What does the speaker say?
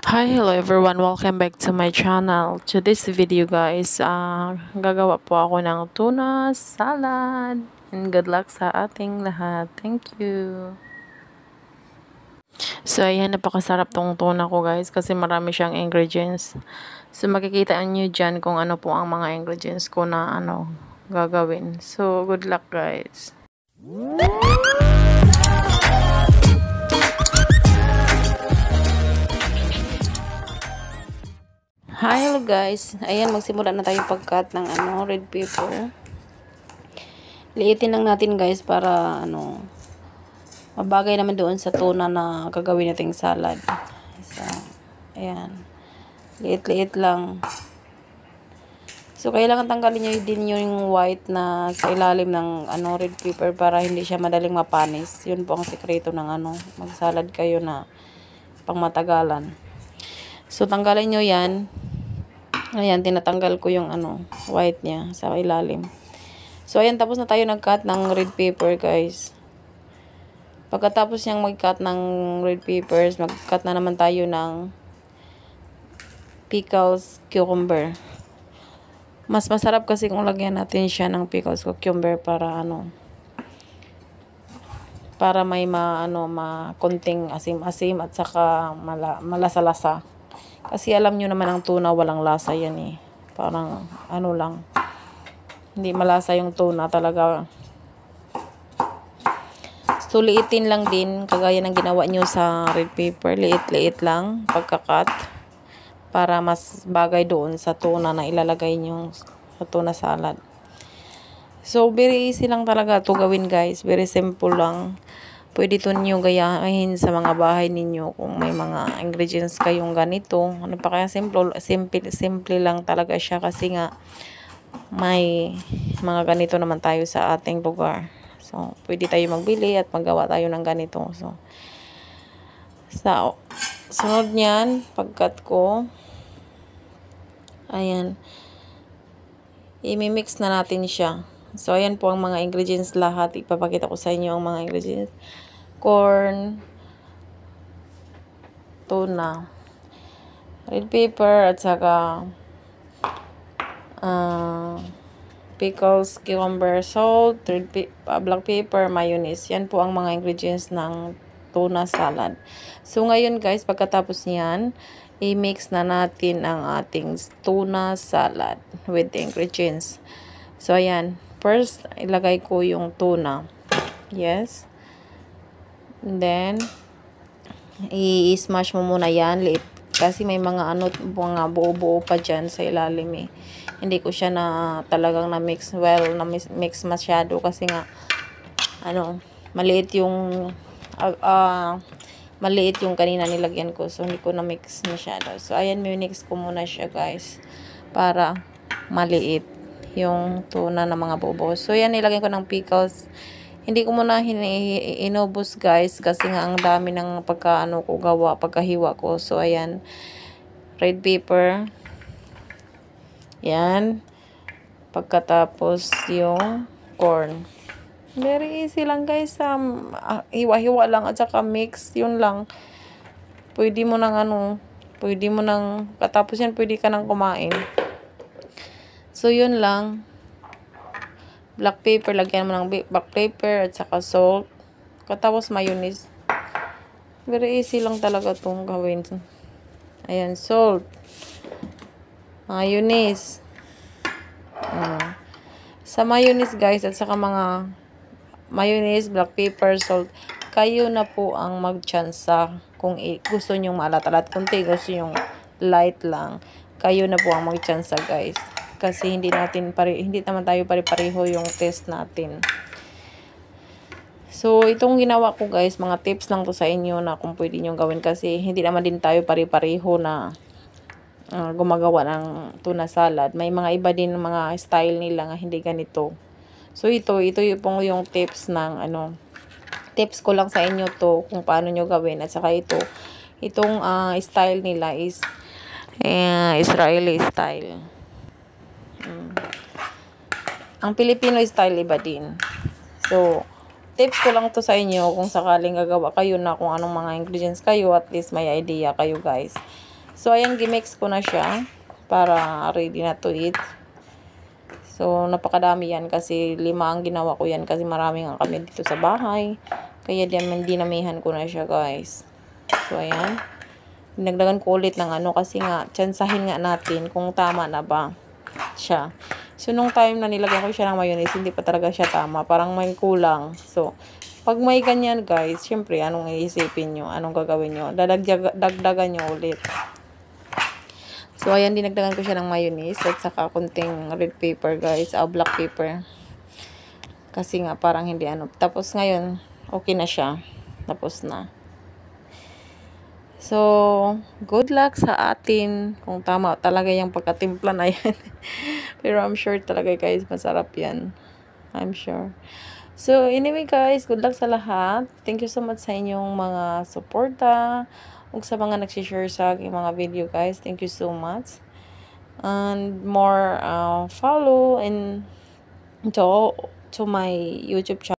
Hi, hello everyone. Welcome back to my channel. To this video guys, gagawa po ako ng tuna salad. And good luck sa ating lahat. Thank you. So, ayan, napakasarap tong tuna ko guys kasi marami siyang ingredients. So, makikita nyo dyan kung ano po ang mga ingredients ko na gagawin. So, good luck guys. Hi, hello guys. Ayan, magsimula na tayo pag-cut ng red pepper. Liitin lang natin guys para mabagay naman doon sa tuna na gagawin nating salad. So, ayan. Liit-liit lang. So, kailangan tanggalin nyo din yung white na sa ilalim ng red pepper para hindi siya madaling mapanis. Yun po ang sekreto ng mag-salad kayo na pangmatagalan. So, tanggalin nyo yan. Ayan, tinatanggal ko yung white niya sa ilalim. So, ayan, tapos na tayo nag-cut ng red pepper, guys. Pagkatapos niyang mag-cut ng red peppers, mag-cut na naman tayo ng pickles cucumber. Mas masarap kasi kung lagyan natin siya ng pickles cucumber para para may konting asim-asim at saka malasa-lasa. Kasi alam nyo naman ang tuna walang lasa yan eh. Parang lang. Hindi malasa yung tuna talaga. So, liitin lang din. Kagaya ng ginawa nyo sa red pepper. Liit-liit lang pagkakat. Para mas bagay doon sa tuna na ilalagay nyo sa tuna salad. So, very easy lang talaga ito gawin guys. Very simple lang. Pwede ito nyo gayahin sa mga bahay ninyo kung may mga ingredients kayong ganito. Simple lang talaga siya kasi nga may mga ganito naman tayo sa ating lugar. So, pwede tayo magbili at maggawa tayo ng ganito. So, sunod niyan, pagkat ko, ayan, i-mix na natin siya. So, ayan po ang mga ingredients lahat. Ipapakita ko sa inyo ang mga ingredients. Corn, tuna, red pepper, at saka pickles, cucumber, salt, black pepper, mayonnaise. Yan po ang mga ingredients ng tuna salad. So, ngayon guys, pagkatapos niyan, i-mix na natin ang ating tuna salad with the ingredients. So, ayan. First, ilagay ko yung tuna. Yes. And then, i-smash mo muna yan. Kasi may mga mga buo-buo pa dyan sa ilalim eh. Hindi ko siya talagang na-mix na-mix masyado kasi nga, maliit yung, maliit yung kanina nilagyan ko. So, hindi ko na-mix masyado. So, ayan, minix ko muna siya guys. Para maliit yung tuna na mga buo-buo. So, ayan, nilagyan ko ng pickles. Hindi ko muna inubos guys kasi nga ang dami ng pagkahiwa ko. So, ayan. Red pepper. Yan. Pagkatapos yung corn. Very easy lang guys. Hiwa-hiwa lang at saka mix. Yun lang. Pwede mo katapos yan pwede ka nang kumain. So, yun lang. Black pepper, lagyan mo ng black pepper at saka salt. Katapos mayonnaise. Very easy lang talaga itong gawin. Ayan, salt. Mayonnaise. Sa mayonnaise guys at saka mga mayonnaise, black pepper, salt, kayo na po ang magtsansa kung gusto nyong maalat-alat. Kung gusto nyong light lang, kayo na po ang magtsansa guys. Kasi hindi naman tayo pare-pareho yung test natin. So, itong ginawa ko guys, mga tips lang to sa inyo na kung pwede nyo gawin kasi hindi naman din tayo pare-pareho na gumagawa ng tuna salad. May mga iba din mga style nila nga hindi ganito. So, ito yung tips ng tips ko lang sa inyo to kung paano nyo gawin. At saka itong style nila is Israeli style. Ang Filipino style iba din. So, tips ko lang to sa inyo kung sakaling gagawa kayo na kung anong mga ingredients kayo, at least may idea kayo guys. So, ayan, gimix ko na siya para ready na to eat. So, napakadami yan kasi 5 ang ginawa ko yan kasi marami nga kami dito sa bahay. Kaya dinamihan ko na siya, guys. So, ayan. Dinagdagan ko ulit ng ano kasi nga, tsansahin nga natin kung tama na ba siya. So, nung time na nilagyan ko siya ng mayonnaise, hindi pa talaga siya tama. Parang may kulang. So, pag may ganyan, guys, syempre, anong iisipin nyo? Anong gagawin nyo? Dagdagan nyo ulit. So, ayan, dinagdagan ko siya ng mayonnaise at saka kunting red pepper, guys. Black pepper. Kasi nga, parang hindi ano. Tapos, ngayon, okay na siya. Tapos na. So, good luck sa atin kung tama talaga yung pagkatimpla na yan. Pero I'm sure talaga, guys, masarap yan. I'm sure. So, anyway, guys, good luck sa lahat. Thank you so much sa inyong mga suporta. Ug sa mga nagsishare sa aking mga video, guys. Thank you so much. And more follow and to my YouTube channel.